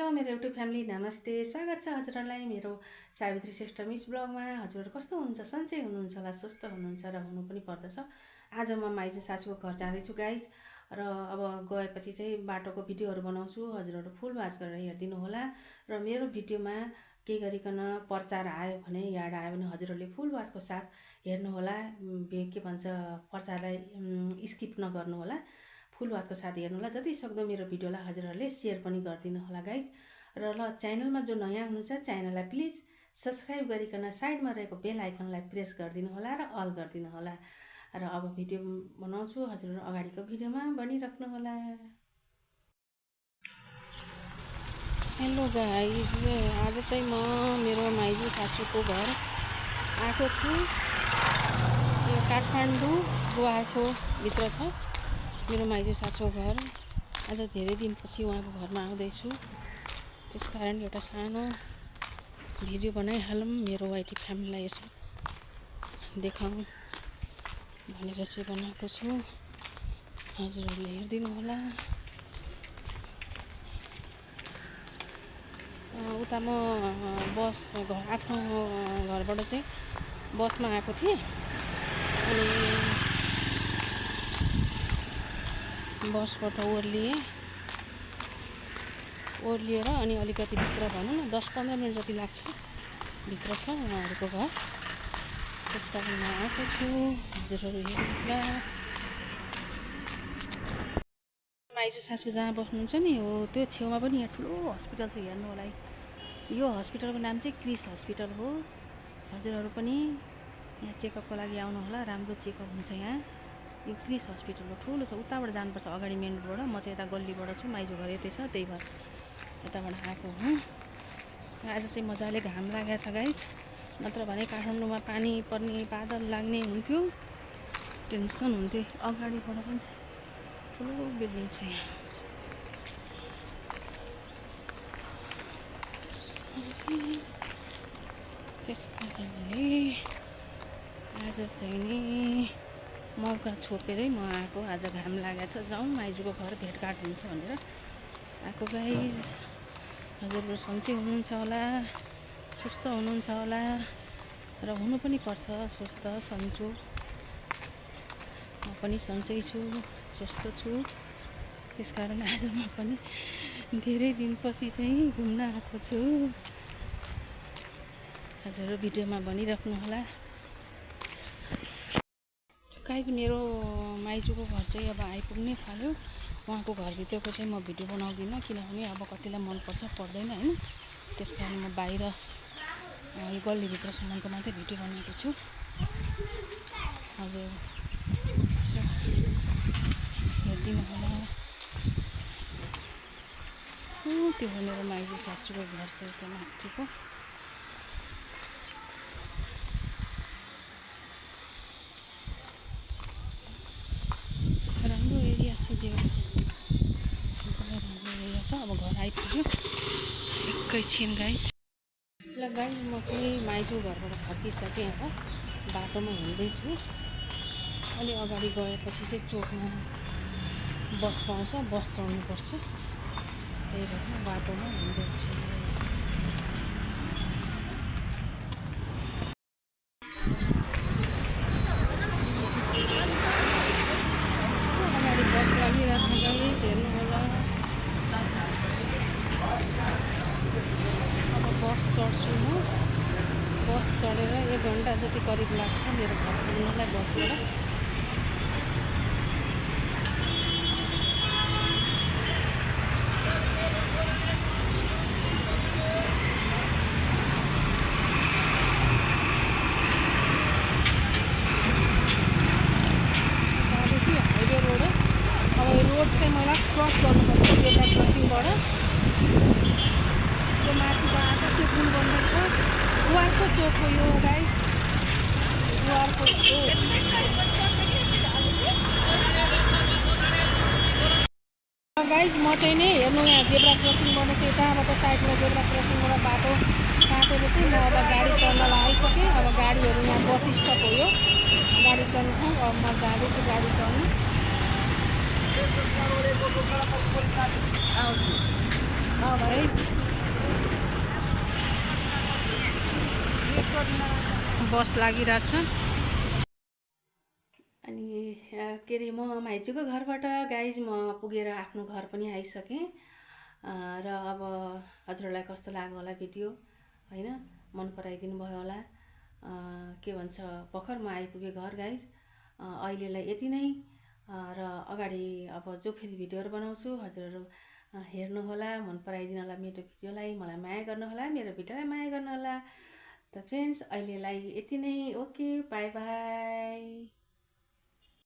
Hello मेरो YouTube family नमस्ते स्वागत छ हजुरहरूलाई मेरो सावित्री श्रेष्ठ मिस ब्लगमा। हजुरहरू कस्तो हुनुहुन्छ? सन्चै हुनुहुन्छ होला, स्वस्थ हुनुहुन्छ र हुनु पनि पर्दछ। आज म माइजू सासूको घर जाँदैछु गाइज, र अब गएपछि चाहिँ बाटोको भिडियोहरू बनाउँछु। हजुरहरू फुल वाच गरेर हेरिदिनु होला र मेरो भिडियोमा केही गरिकन प्रचार आयो भने याड आयो भने हजुरहरूले फुल वाचको साथ हेर्नु होला। के भन्छ, प्रचारलाई स्किप नगर्नु होला, फुल वाचको साथ हेर्नु होला। जति सक्दो मेरो भिडियोलाई हजुरहरूले सेयर पनि गरिदिनु होला गाइज। र ल, च्यानलमा जो नयाँ हुनुहुन्छ च्यानललाई प्लिज सब्सक्राइब गरिकन साइडमा रहेको बेल आइकनलाई प्रेस गरिदिनु होला र अल गरिदिनु होला। र अब भिडियो बनाउँछु, हजुरहरू अगाडिको भिडियोमा बनिराख्नु होला। हेलो गाइज, आज चाहिँ म मेरो माइजू सासूको घर आएको छु। यो काठमाडौँ गुवारको भित्र छ मेरो माइजू सासूको घर। आज धेरै दिनपछि उहाँको घरमा आउँदैछु, त्यसकारण एउटा सानो भिडियो बनाइहालौँ, मेरो वाइटी फ्यामिलीलाई यसो देखाउँ भनेर चाहिँ बनाएको छु। हजुरहरूले हेरिदिनु होला। उता म बस आफ्नो घरबाट चाहिँ बसमा आएको थिएँ, अनि बसबाट ओर्लिएर अनि अलिकति भित्र भनौँ न 10-15 मिनट जति लाग्छ, भित्र छ उहाँहरूको घर। त्यस कारण म आएको छु, हजुरहरू हेर्नुहोला। माइजू सासू जहाँ बस्नुहुन्छ नि हो त्यो छेउमा पनि यहाँ ठुलो हस्पिटल छ, हेर्नु होला। यो हस्पिटलको नाम चाहिँ क्रिस हस्पिटल हो। हजुरहरू पनि यहाँ चेकअपको लागि आउनु होला, राम्रो चेकअप हुन्छ यहाँ। यो क्रिस हस्पिटल हो, ठुलो छ। उताबाट जानुपर्छ अगाडि मेन रोडबाट। म चाहिँ यता गल्लीबाट छु, माइजू घर यतै छ, त्यही भएर यताबाट आएको हुँ। आज चाहिँ मजाले घाम लागेको छ गाइज, नत्र भने काठमाडौँमा पानी पर्ने बादल लाग्ने हुन्थ्यो, टेन्सन हुन्थ्यो। अगाडिबाट पनि छ, ठुलो बिल्डिङ छ यहाँ। त्यस कारणले आज चाहिँ नि मौका छोपेरै म आएको। आज घाम लागेको छ, जाउँ माइजूको घर भेटघाट हुन्छ भनेर आएको गाइज। हजुरहरू सन्चै हुनुहुन्छ होला, स्वस्थ हुनुहुन्छ होला, र हुनु पनि पर्छ स्वस्थ सन्चो। म पनि सन्चै छु, स्वस्थ छु। त्यसकारण आज म पनि धेरै दिनपछि चाहिँ घुम्न आएको छु। हजुरहरू भिडियोमा बनिराख्नु होला। गाइज, मेरो माइजूको घर चाहिँ अब आइपुग्नै थाल्यो। उहाँको घरभित्रको चाहिँ म भिडियो बनाउँदिनँ, किनभने अब कतिलाई मनपर्छ पर्दैन होइन। त्यस कारण म बाहिर यो गल्लीभित्रसम्मको मात्रै भिडियो बनाएको छु। हजुर हेरिदिनु होला। त्यो हो मेरो माइजू सासूको घर चाहिँ त्यो माथिको। राम्रो एरिया छ, जे होस् एकदमै राम्रो एरिया छ। अब घर आइपुग्यो एकैछिन गाइज। ल गाइज, म चाहिँ माइजू घरबाट फर्किसकेँ। अब बाटोमा हिँड्दैछु। अलि अगाडि गएपछि चाहिँ चोकमा बस पाउँछ, बस चढ्नुपर्छ, त्यही भएर बाटोमा हिँड्दैछु। अगाडि बस लागिरहेछ गाइज, हेर्नु होला। अब बस चढ्छु म। बस चढेर 1 घन्टा जति करिब लाग्छ मेरो घर पुग्नलाई बसबाट। हाइवे रोड हो। अब यो रोड चाहिँ मलाई क्रस गर्नुपर्छ जेब्रा क्रसिङबाट। यो माथिको आकाशे पुल बन्दैछ, गुवारको चोक हो यो गाइज, गुवारको चोक। गाइज, म चाहिँ नि हेर्नु यहाँ जेब्रा क्रसिङबाट चाहिँ यताबाट साइडमा जेब्रा क्रसिङबाट बाटो काटेर चाहिँ म अब गाडी चढ्नलाई आइसकेँ। अब गाडीहरू यहाँ बस स्टप हो, यो गाडी चढ्नु। अब म जाँदैछु गाडी चढ्नु। भाइ बस लागिरहेछ। अनि के अरे म माइजूको घरबाट गाइज म पुगेर आफ्नो घर पनि आइसकेँ। र अब हजुरहरूलाई कस्तो लाग्यो होला भिडियो होइन, मन पराइदिनु भयो होला। के भन्छ भर्खर म आइपुगेँ घर गाइज। अहिलेलाई यति नै। र अगाडि अब जो फेरि भिडियोहरू बनाउँछु हजुरहरू हेर्नुहोला, मन पराइदिनु होला मेरो भिडियोलाई, मलाई माया गर्नुहोला, मेरो भिडियोलाई माया गर्नुहोला। त फ्रेन्ड्स अहिलेलाई यति नै। Okay, by by.